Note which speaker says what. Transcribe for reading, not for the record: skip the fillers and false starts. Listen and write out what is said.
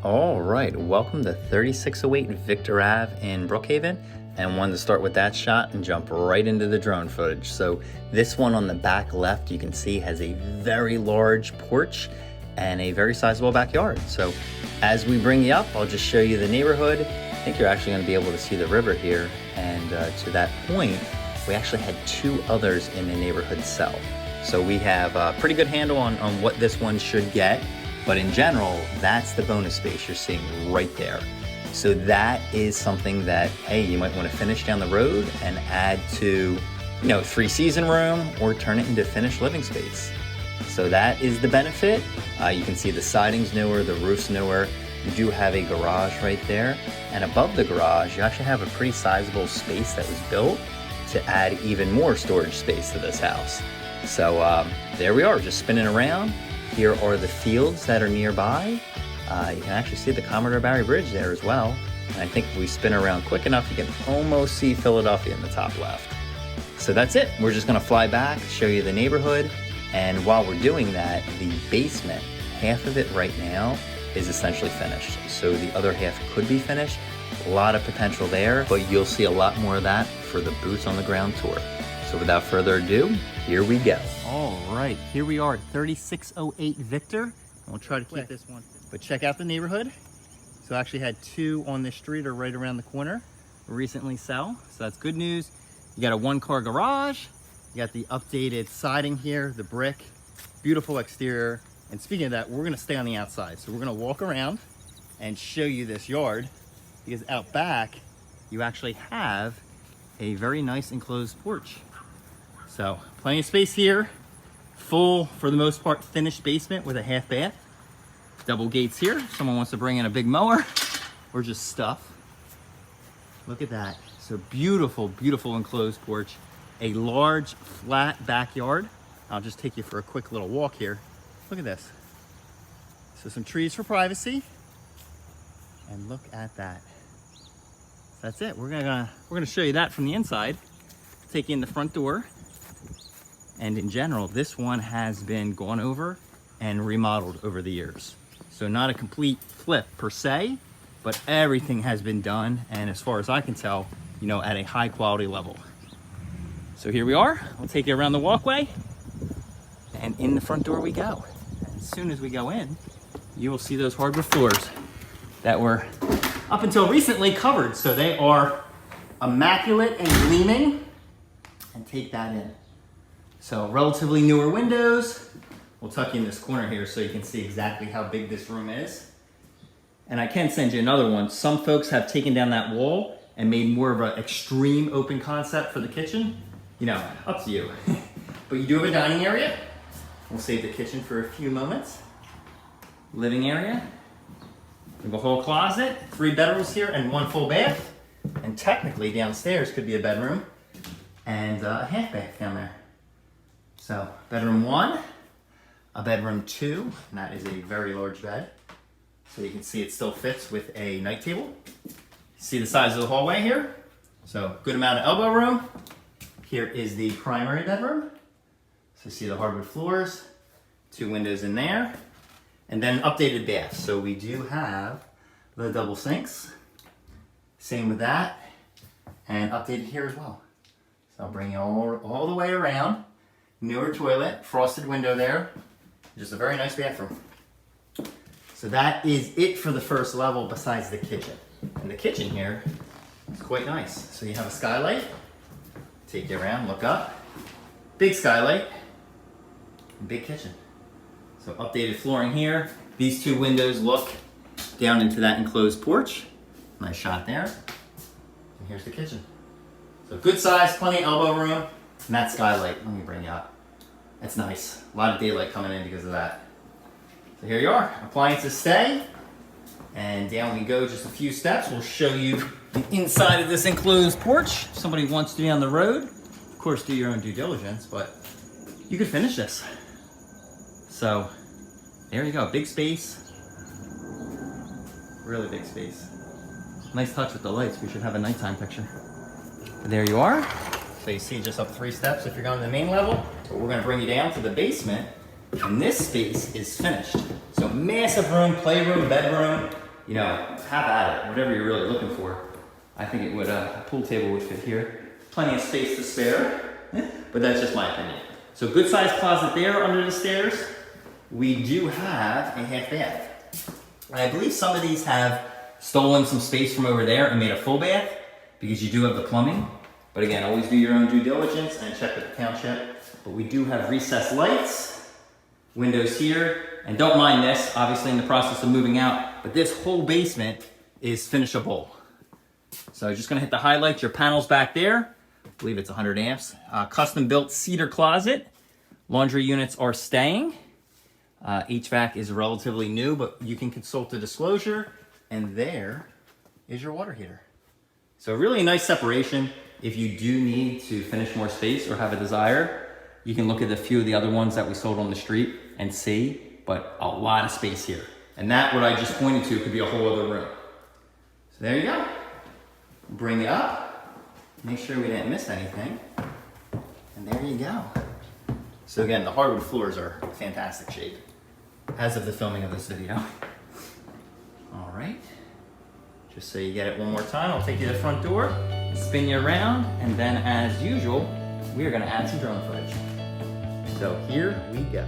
Speaker 1: All right, welcome to 3608 Victor Ave in Brookhaven, and wanted to start with that shot and jump right into the drone footage. So this one on the back left, you can see has a very large porch and a very sizable backyard. So as we bring you up, I'll just show you the neighborhood. I think you're actually going to be able to see the river here, and to that point, we actually had two others in the neighborhood sell. So we have a pretty good handle on what this one should get. But in general, that's the bonus space you're seeing right there. So that is something that, hey, you might want to finish down the road and add to, 3-season room or turn it into finished living space. So that is the benefit. You can see the siding's newer, the roof's newer. You do have a garage right there. And above the garage, you actually have a pretty sizable space that was built to add even more storage space to this house. So there we are, just spinning around. Here are the fields that are nearby. You can actually see the Commodore Barry Bridge there as well. And I think if we spin around quick enough, you can almost see Philadelphia in the top left. So that's it. We're just gonna fly back, show you the neighborhood. And while we're doing that, the basement, half of it right now is essentially finished. So the other half could be finished. A lot of potential there, but you'll see a lot more of that for the boots on the ground tour. So without further ado, here we go. All right, here we are at 3608 Victor. And we'll try to keep this one. But check out the neighborhood. So I actually had two on this street or right around the corner recently sell. So that's good news. You got a 1-car garage. You got the updated siding here, the brick, beautiful exterior. And speaking of that, we're gonna stay on the outside. So we're gonna walk around and show you this yard, because out back, you actually have a very nice enclosed porch. So plenty of space here, full, for the most part, finished basement with a half bath. Double gates here. Someone wants to bring in a big mower or just stuff. Look at that. So beautiful, beautiful enclosed porch. A large flat backyard. I'll just take you for a quick little walk here. Look at this. So some trees for privacy. And look at that. That's it. We're gonna show you that from the inside. Take you in the front door. And in general, this one has been gone over and remodeled over the years. So not a complete flip per se, but everything has been done. And as far as I can tell, at a high quality level. So here we are. I'll take you around the walkway and in the front door we go. As soon as we go in, you will see those hardwood floors that were up until recently covered. So they are immaculate and gleaming. And take that in. So relatively newer windows. We'll tuck you in this corner here so you can see exactly how big this room is. And I can send you another one. Some folks have taken down that wall and made more of an extreme open concept for the kitchen. Up to you. But you do have a dining area. We'll save the kitchen for a few moments. Living area. We have a whole closet, 3 bedrooms here and 1 full bath. And technically downstairs could be a bedroom and a half bath down there. So bedroom 1, a bedroom 2, and that is a very large bed. So you can see it still fits with a night table. See the size of the hallway here? So good amount of elbow room. Here is the primary bedroom. So see the hardwood floors, 2 windows in there, and then an updated bath. So we do have the double sinks. Same with that, and updated here as well. So I'll bring you all the way around. Newer toilet, frosted window there. Just a very nice bathroom. So that is it for the first level besides the kitchen. And the kitchen here is quite nice. So you have a skylight. Take you around, look up. Big skylight. Big kitchen. So updated flooring here. These 2 windows look down into that enclosed porch. Nice shot there. And here's the kitchen. So good size, plenty of elbow room. And that skylight, let me bring you up. That's nice. A lot of daylight coming in because of that. So here you are. Appliances stay. And down we go just a few steps. We'll show you the inside of this enclosed porch. If somebody wants to be on the road, of course, do your own due diligence, but you could finish this. So there you go. Big space. Really big space. Nice touch with the lights. We should have a nighttime picture. There you are. So you see just up 3 steps if you're going to the main level. But we're going to bring you down to the basement. And this space is finished. So massive room, playroom, bedroom, you know, have at it, whatever you're really looking for. I think it would, a pool table would fit here. Plenty of space to spare, but that's just my opinion. So good sized closet there under the stairs. We do have a half bath. And I believe some of these have stolen some space from over there and made a full bath because you do have the plumbing. But again, always do your own due diligence and check with the township. But we do have recessed lights, windows here, and don't mind this, obviously in the process of moving out, but this whole basement is finishable. So just gonna hit the highlights, your panels back there, I believe it's 100 amps. Custom built cedar closet, laundry units are staying. HVAC is relatively new, but you can consult the disclosure, and there is your water heater. So really nice separation. If you do need to finish more space or have a desire, you can look at a few of the other ones that we sold on the street and see, but a lot of space here. And that, what I just pointed to, could be a whole other room. So there you go. Bring it up, make sure we didn't miss anything, and there you go. So again, the hardwood floors are fantastic shape, as of the filming of this video. All right, just so you get it one more time, I'll take you to the front door, spin you around, and then as usual, we are gonna add some drone footage. So here we go.